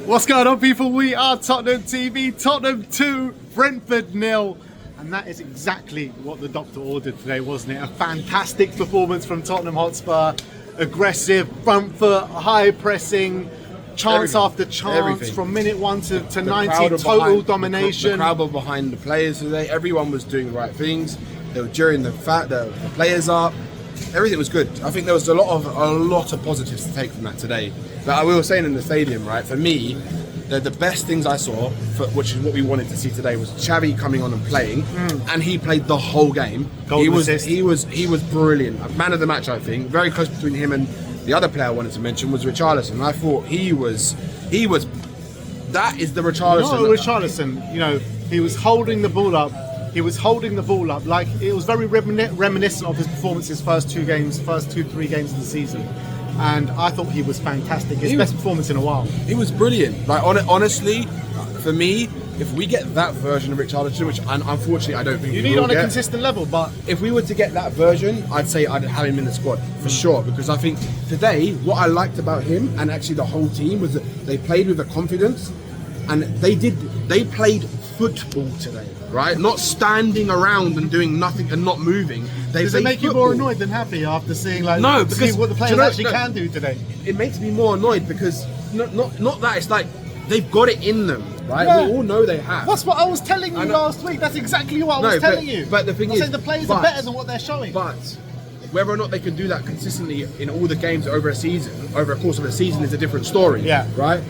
What's going on, people? We are Tottenham TV. Tottenham 2, Brentford 0. And that is exactly what the doctor ordered today, wasn't it? A fantastic performance from Tottenham Hotspur. Aggressive, front foot, high pressing, chance after chance from minute 1 to 90, total domination. The crowd were behind the players today. Everyone was doing the right things. They were during the players up. Everything was good. I think there was a lot of positives to take from that today. But we were saying in the stadium, right? For me, the best things I saw, which is what we wanted to see today, was Xavi coming on and playing, and he played the whole game. He was brilliant. Man of the match, I think. Very close between him and the other player I wanted to mention was Richarlison. I thought he was. That is the Richarlison. No, Richarlison. You know, he was holding the ball up. He was holding the ball up like it was very reminiscent of his performances first 3 games of the season. And I thought he was fantastic. His best performance in a while. He was brilliant. Like honestly, for me, if we get that version of Richarlison, which unfortunately I don't think you need on a consistent level, but if we were to get that version, I'd say I'd have him in the squad for sure. Because I think today, what I liked about him and actually the whole team was that they played with a confidence, and they played football today, right? Not standing around and doing nothing and not moving. Does it make you more annoyed than happy after seeing what the players can do today? It makes me more annoyed because not that, it's like they've got it in them, right? Yeah. We all know they have. That's what I was telling you last week. That's exactly what I was telling you. But the thing is, the players are better than what they're showing. But whether or not they can do that consistently in all the games over a course of a season is a different story. Yeah. Right?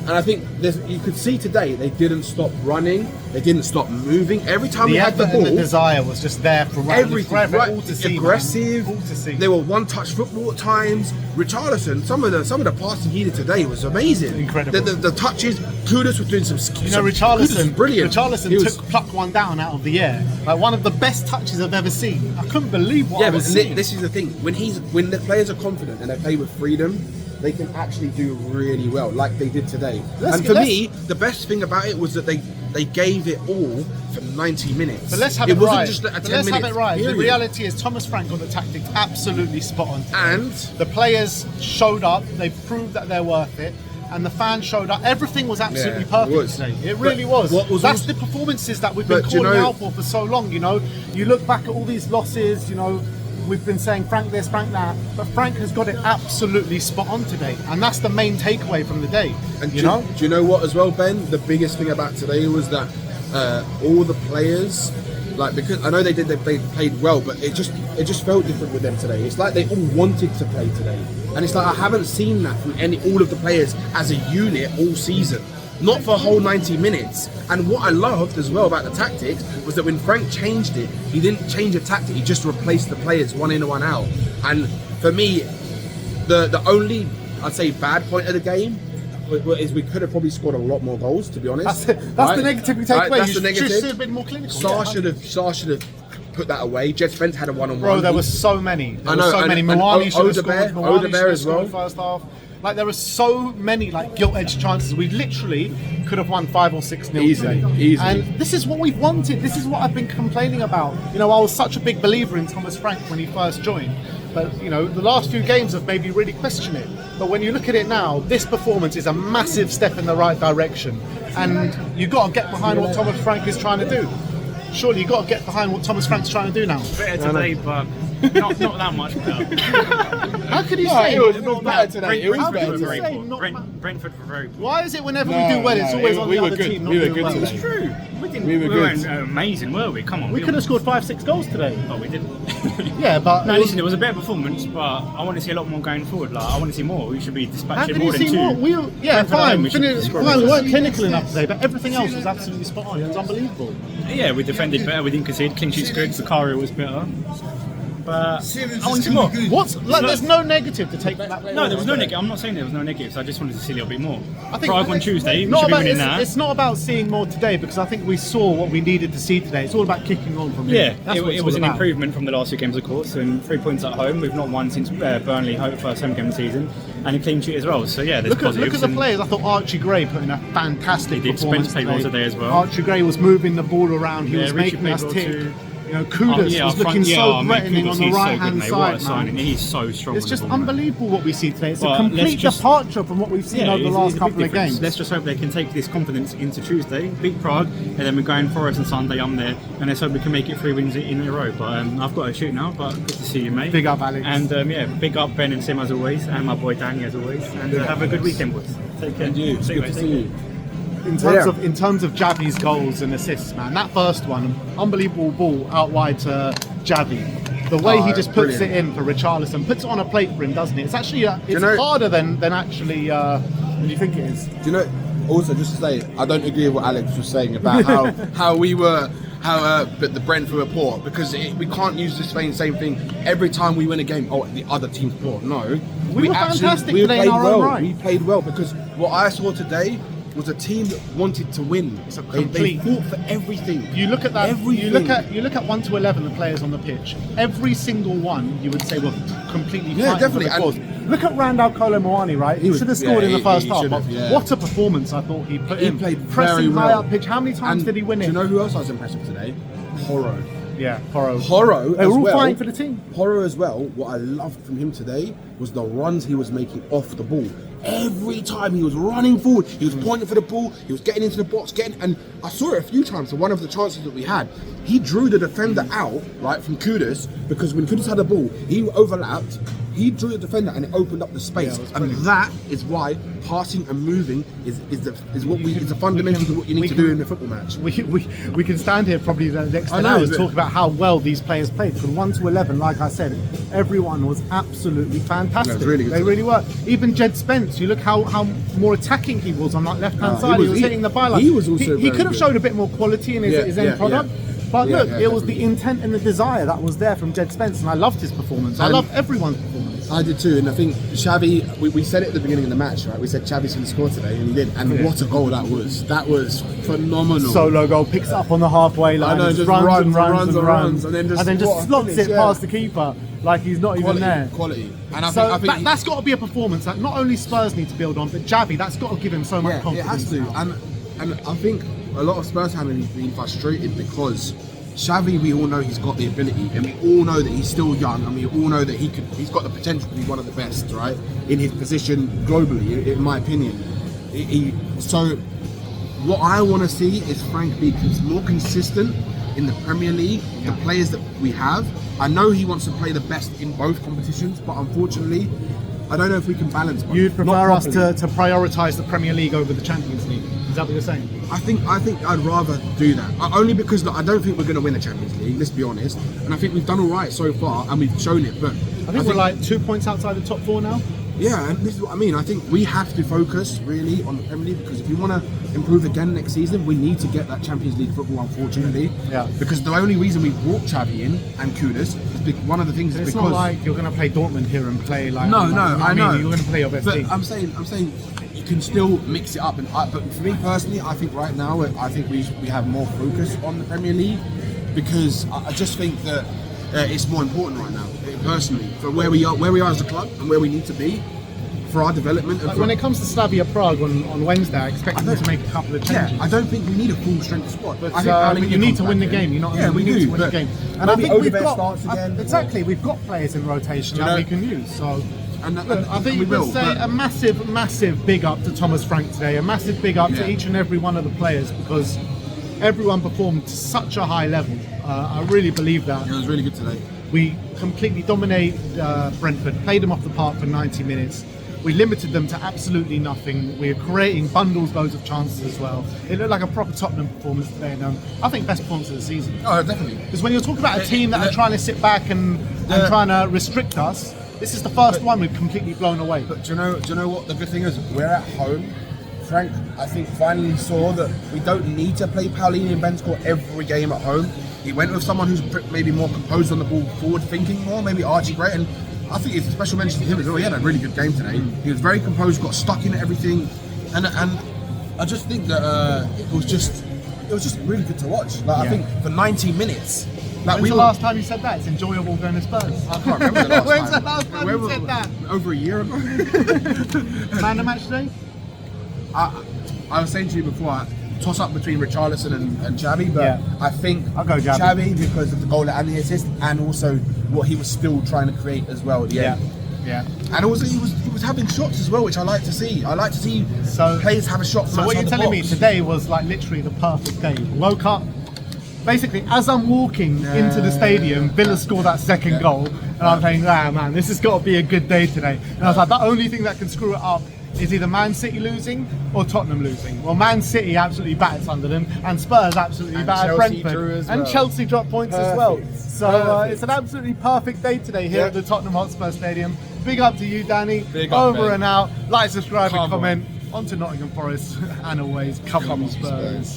And I think you could see today they didn't stop running, they didn't stop moving. Every time we had the ball, the desire was just there from everything. Right, all to see, aggressive. All to see. They were one-touch football at times. Richarlison, some of the passing he did today was amazing. Incredible. The touches, Kudus was doing some. Richarlison, brilliant. Richarlison plucked one down out of the air, like one of the best touches I've ever seen. I couldn't believe what I was seeing. This is the thing: when the players are confident and they play with freedom, they can actually do really well, like they did today. For me, the best thing about it was that they gave it all for 90 minutes. But let's have it it wasn't right. just a 10 let's minutes have it right. period. The reality is Thomas Frank got the tactics absolutely spot on today. And the players showed up. They proved that they're worth it. And the fans showed up. Everything was absolutely perfect today. It really was. That's the performances that we've been calling out for so long. You know, you look back at all these losses. You know, we've been saying Frank this, Frank that, but Frank has got it absolutely spot on today, and that's the main takeaway from the day. And do you know what as well, Ben? The biggest thing about today was that all the players, like, because I know they played well, but it just felt different with them today. It's like they all wanted to play today, and it's like I haven't seen that from all of the players as a unit all season. Not for a whole 90 minutes. And what I loved as well about the tactics was that when Frank changed it, he didn't change the tactic, he just replaced the players one in and one out. And for me, the only, I'd say, bad point of the game is we could have probably scored a lot more goals, to be honest. That's the negative we take away. That's the negative. Should have been more clinical. Sarr should have put that away. Jed Spence had a one-on-one. Bro, there were so many. Moani should have scored. Odegaard as well. First half. Like, there were so many gilt-edged chances. We literally could have won 5 or 6-0 easily. And this is what we've wanted. This is what I've been complaining about. You know, I was such a big believer in Thomas Frank when he first joined. But, you know, the last few games have made me really question it. But when you look at it now, this performance is a massive step in the right direction. And you've got to get behind what Thomas Frank is trying to do. Surely you've got to get behind what Thomas Frank's trying to do now. Better today, but not that much better. How could you say it was better today? Brentford were very poor. Why is it whenever we do well, it's always on the other team not doing well? It's true. We weren't amazing, were we? Come on. We could have scored 5-6 goals today. Oh, we didn't. Yeah, but no, listen, it was a better performance, but I want to see a lot more going forward. Like, I want to see more. We should be dispatching more than 2. Yeah, fine. We weren't clinical enough today, but everything else was absolutely spot on. It was unbelievable. Yeah, we defended better. We didn't concede. Clean sheet's good. Zakaria was better. But I want to see more. There's no negative to take from that. No, there was no negative. I'm not saying there was no negatives. I just wanted to see a little bit more. I think on Tuesday, we should be winning that. It's not about seeing more today, because I think we saw what we needed to see today. It's all about kicking on from here. Yeah, it was an improvement from the last 2 games, of course, and 3 points at home. We've not won since Burnley first home game of the season, and a clean sheet as well. So yeah, there's positives. Look at the players. I thought Archie Gray put in a fantastic performance today. Spence played well today as well. Archie Gray was moving the ball around. He was making us tick. You know, Kudus was looking so threatening on the right-hand side, man. He's so strong. It's just unbelievable what we see today. It's a complete departure from what we've seen over the last couple of games. Let's just hope they can take this confidence into Tuesday, beat Prague, and then we're going Forest on Sunday. I'm there, and let's hope we can make it 3 wins in a row. But I've got to shoot now. But good to see you, mate. Big up, Alex. And big up Ben and Sim as always, and my boy Danny as always. And have a good weekend, boys. Take care. And you. See you, mate. In terms of Javi's goals and assists, man, that first one, unbelievable ball out wide to Javi. The way he just puts it in for Richarlison, puts it on a plate for him, doesn't it? It's actually harder than actually than you think it is. Do you know? Also, just to say, I don't agree with what Alex was saying about how the Brentford were poor, because we can't use this same thing every time we win a game. Oh, the other team's poor. No, we were fantastic we today in our own right. We played well, because what I saw today was a team that wanted to win. It's a they fought for everything. You look at that. You look at 1 to 11 the players on the pitch. Every single one you would say were completely definitely. For the cause. Look at Randall Kolo Moani, right? He should have scored in the first half. What a performance I thought he put in. He played pressing very well. High up pitch. How many times did he win it? Do you know who else I was impressed with today? Horo. Yeah, Horo. They were all fighting for the team. Horo as well. What I loved from him today was the runs he was making off the ball. Every time he was running forward, he was pointing for the ball, he was getting into the box, and I saw it a few times. So one of the chances that we had, he drew the defender out, right, from Kudus, because when Kudus had the ball, he overlapped, he drew the defender and it opened up the space. And that is why passing and moving is the fundamentals of what you need to do in a football match. We can stand here probably the next 10 hours talk about how well these players played. From 1 to 11, like I said, everyone was absolutely fantastic. They really were. Even Jed Spence, you look how more attacking he was on that left-hand side. He was hitting the byline. He was also he could have showed a bit more quality in his end product. But look, it was the intent and the desire that was there from Jed Spence, and I loved his performance. I loved everyone's performance. I did too, and I think Xavi, we said it at the beginning of the match, right? We said Xavi's going to score today, and he did. And what a goal that was. That was phenomenal. Solo goal, picks it up on the halfway line, just runs, and then just slots it past the keeper like he's not even there. Quality. And I think that's got to be a performance that not only Spurs need to build on, but Xavi, that's got to give him so much confidence. It has to. And I think a lot of Spurs fans have been frustrated because Xavi, we all know he's got the ability, and we all know that he's still young, and we all know that he's got the potential to be one of the best, right, in his position globally, in my opinion. So what I want to see is Frank be more consistent in the Premier League, the players that we have. I know he wants to play the best in both competitions, but unfortunately, I don't know if we can balance both. You'd prefer us to prioritise the Premier League over the Champions League? Is that what you're saying? I think I'd rather do that. Only because I don't think we're going to win the Champions League, let's be honest. And I think we've done all right so far, and we've shown it. But I think we're like 2 points outside the top 4 now. Yeah, and this is what I mean. I think we have to focus really on the Premier League, because if we want to improve again next season, we need to get that Champions League football, unfortunately. Yeah. Because the only reason we brought Xavi in and Kudus is one of the things is it's because... It's not like you're going to play Dortmund here and play like... No, I know. You're going to play your best team. I'm saying you can still mix it up. But for me personally, I think right now, I think we have more focus on the Premier League, because I just think that it's more important right now, personally, for where we are as a club and where we need to be for our development. And when it comes to Slavia Prague on Wednesday, I expect them to make a couple of changes. Yeah, I don't think we need a full strength squad. But you need to win the game. You know what I mean? We need to win the game. And I think we've got we've got players in rotation that we can use. So. I think we will say a massive big up to Thomas Frank today. A massive big up to each and every one of the players, because everyone performed to such a high level. I really believe that. Yeah, it was really good today. We completely dominated Brentford, played them off the park for 90 minutes. We limited them to absolutely nothing. We were creating loads of chances as well. It looked like a proper Tottenham performance today, and I think best performance of the season. Oh, definitely. Because when you're talking about a team that are trying to sit back and trying to restrict us, this is the first one we've completely blown away. But do you know what the good thing is? We're at home. Frank, I think, finally saw that we don't need to play Paulinho and Bentancur every game at home. He went with someone who's maybe more composed on the ball, forward thinking more, maybe Archie Gray, and I think it's a special mention to him as well. He had a really good game today. He was very composed, got stuck in everything, and I just think that it was just really good to watch. I think for 90 minutes. When's the last time you said that? It's enjoyable going to Spurs. I can't remember the last time. When's the last time you said that? Over a year ago. Man of match today? I was saying to you before, toss up between Richarlison and Xavi, but Yeah. I think I'll go Xavi. because of the goal and the assist, and also what he was still trying to create as well at the end. Yeah. And also he was having shots as well, which I like to see. I like to see players have a shot. So what you're telling me today was like literally the perfect day. Woke up, basically as I'm walking into the stadium, Villa scored that second goal, and I'm thinking, man, this has got to be a good day today. And I was like, the only thing that can screw it up is either Man City losing or Tottenham losing. Well, Man City absolutely battered Sunderland, and Spurs absolutely battered Chelsea Brentford, drew as and well. Chelsea dropped points as well. Perfect. So it's an absolutely perfect day today here at the Tottenham Hotspur Stadium. Big up to you, Danny. Big up, Over mate. and out. Like, subscribe, and Come on. comment. On to Nottingham Forest, and always come on, Spurs.